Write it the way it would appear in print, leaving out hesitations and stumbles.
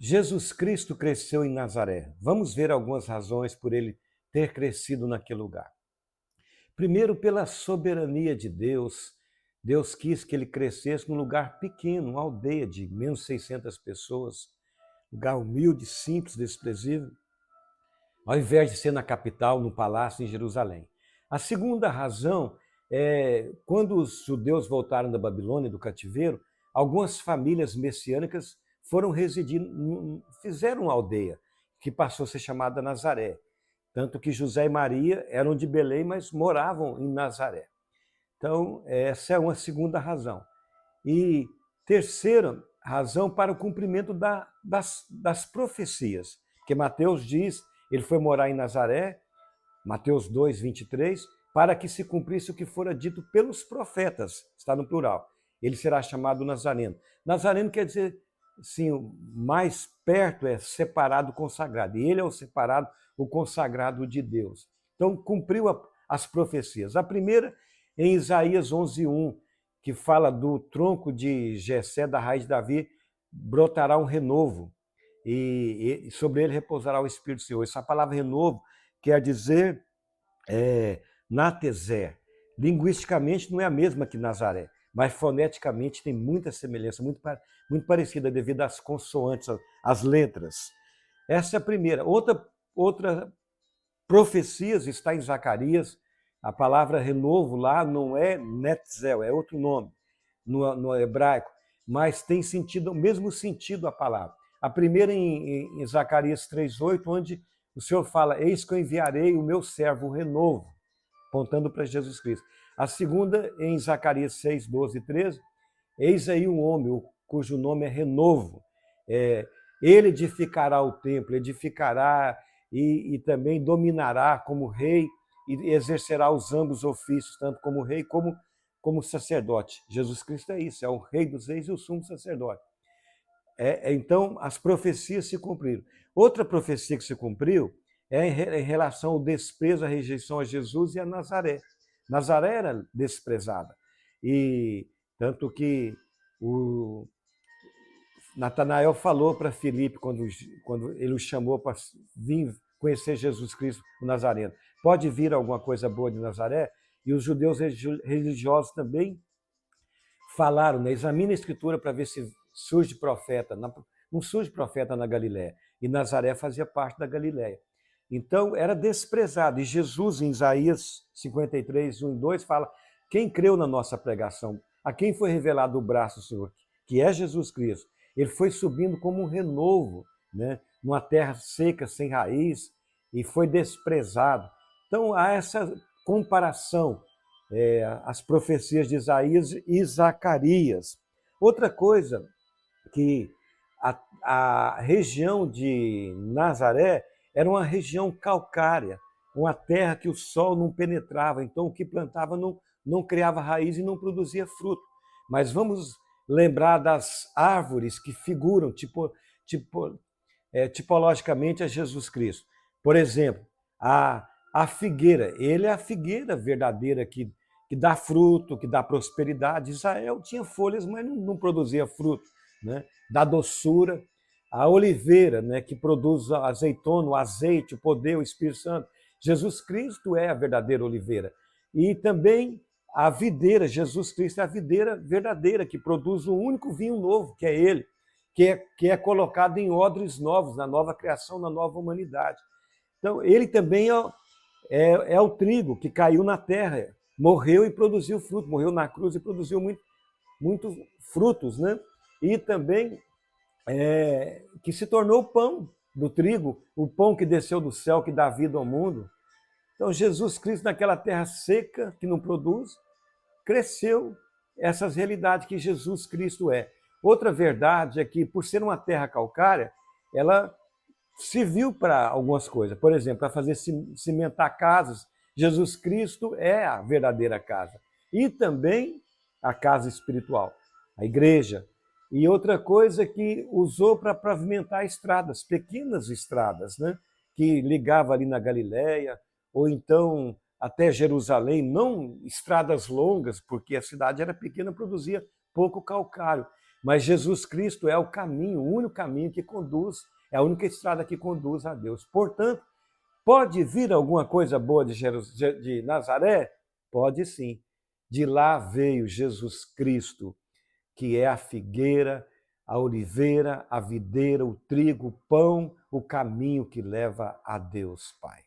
Jesus Cristo cresceu em Nazaré. Vamos ver algumas razões por ele ter crescido naquele lugar. Primeiro, pela soberania de Deus. Deus quis que ele crescesse num lugar pequeno, uma aldeia de menos 600 pessoas, lugar humilde, simples, desprezível, ao invés de ser na capital, no palácio em Jerusalém. A segunda razão é quando os judeus voltaram da Babilônia, do cativeiro, algumas famílias messiânicas foram residir, fizeram uma aldeia, que passou a ser chamada Nazaré. Tanto que José e Maria eram de Belém, mas moravam em Nazaré. Então, essa é uma segunda razão. E terceira razão para o cumprimento das profecias, que Mateus diz, ele foi morar em Nazaré, Mateus 2, 23, para que se cumprisse o que fora dito pelos profetas, está no plural. Ele será chamado Nazareno. Nazareno quer dizer, sim, mais perto é separado, consagrado. E ele é o separado, o consagrado de Deus. Então, cumpriu as profecias. A primeira, em Isaías 11:1, que fala do tronco de Jessé, da raiz de Davi, brotará um renovo, e sobre ele repousará o Espírito do Senhor. Essa palavra renovo quer dizer Natezé. Linguisticamente não é a mesma que Nazaré, mas foneticamente tem muita semelhança, muito parecida devido às consoantes, às letras. Essa é a primeira. Outra profecia está em Zacarias. A palavra renovo lá não é netzel, é outro nome no hebraico, mas tem sentido, o mesmo sentido a palavra. A primeira em Zacarias 3:8, onde o Senhor fala, eis que eu enviarei o meu servo, o renovo, apontando para Jesus Cristo. A segunda em Zacarias 6, 12 e 13, eis aí um homem cujo nome é renovo. Ele edificará o templo, edificará e também dominará como rei e exercerá os ambos ofícios, tanto como rei como sacerdote. Jesus Cristo é isso, é o rei dos reis e o sumo sacerdote. Então, as profecias se cumpriram. Outra profecia que se cumpriu é em relação ao desprezo, à rejeição a Jesus e a Nazaré. Nazaré era desprezada. E tanto que o Natanael falou para Filipe, quando ele o chamou para vir conhecer Jesus Cristo, o Nazareno, pode vir alguma coisa boa de Nazaré? E os judeus religiosos também falaram, né? Examina a Escritura para ver se surge profeta. Não surge profeta na Galiléia. E Nazaré fazia parte da Galiléia. Então, era desprezado. E Jesus, em Isaías 53, 1 e 2, fala, quem creu na nossa pregação, a quem foi revelado o braço do Senhor, que é Jesus Cristo, ele foi subindo como um renovo, né? Numa terra seca, sem raiz, e foi desprezado. Então, há essa comparação, as profecias de Isaías e Zacarias. Outra coisa, que a região de Nazaré era uma região calcária, uma terra que o sol não penetrava, então o que plantava não criava raiz e não produzia fruto. Mas vamos lembrar das árvores que figuram tipologicamente a Jesus Cristo. Por exemplo, a figueira, ele é a figueira verdadeira que dá fruto, que dá prosperidade. Israel tinha folhas, mas não produzia fruto, né? Dá doçura. A oliveira, né, que produz azeitona, o azeite, o poder, o Espírito Santo. Jesus Cristo é a verdadeira oliveira. E também a videira, Jesus Cristo é a videira verdadeira, que produz o único vinho novo, que é ele, que é colocado em odres novos, na nova criação, na nova humanidade. Então, ele também é o trigo que caiu na terra, morreu e produziu fruto, morreu na cruz e produziu muitos frutos, né? E também que se tornou o pão do trigo, o pão que desceu do céu, que dá vida ao mundo. Então, Jesus Cristo, naquela terra seca, que não produz, cresceu essas realidades que Jesus Cristo é. Outra verdade é que, por ser uma terra calcária, ela serviu para algumas coisas. Por exemplo, para fazer cimentar casas, Jesus Cristo é a verdadeira casa. E também a casa espiritual, a igreja. E outra coisa que usou para pavimentar estradas, pequenas estradas, né? Que ligava ali na Galiléia, ou então até Jerusalém, não estradas longas, porque a cidade era pequena, produzia pouco calcário, Mas Jesus Cristo é o caminho, o único caminho que conduz, é a única estrada que conduz a Deus. Portanto, pode vir alguma coisa boa de Nazaré? Pode sim. De lá veio Jesus Cristo, que é a figueira, a oliveira, a videira, o trigo, o pão, o caminho que leva a Deus Pai.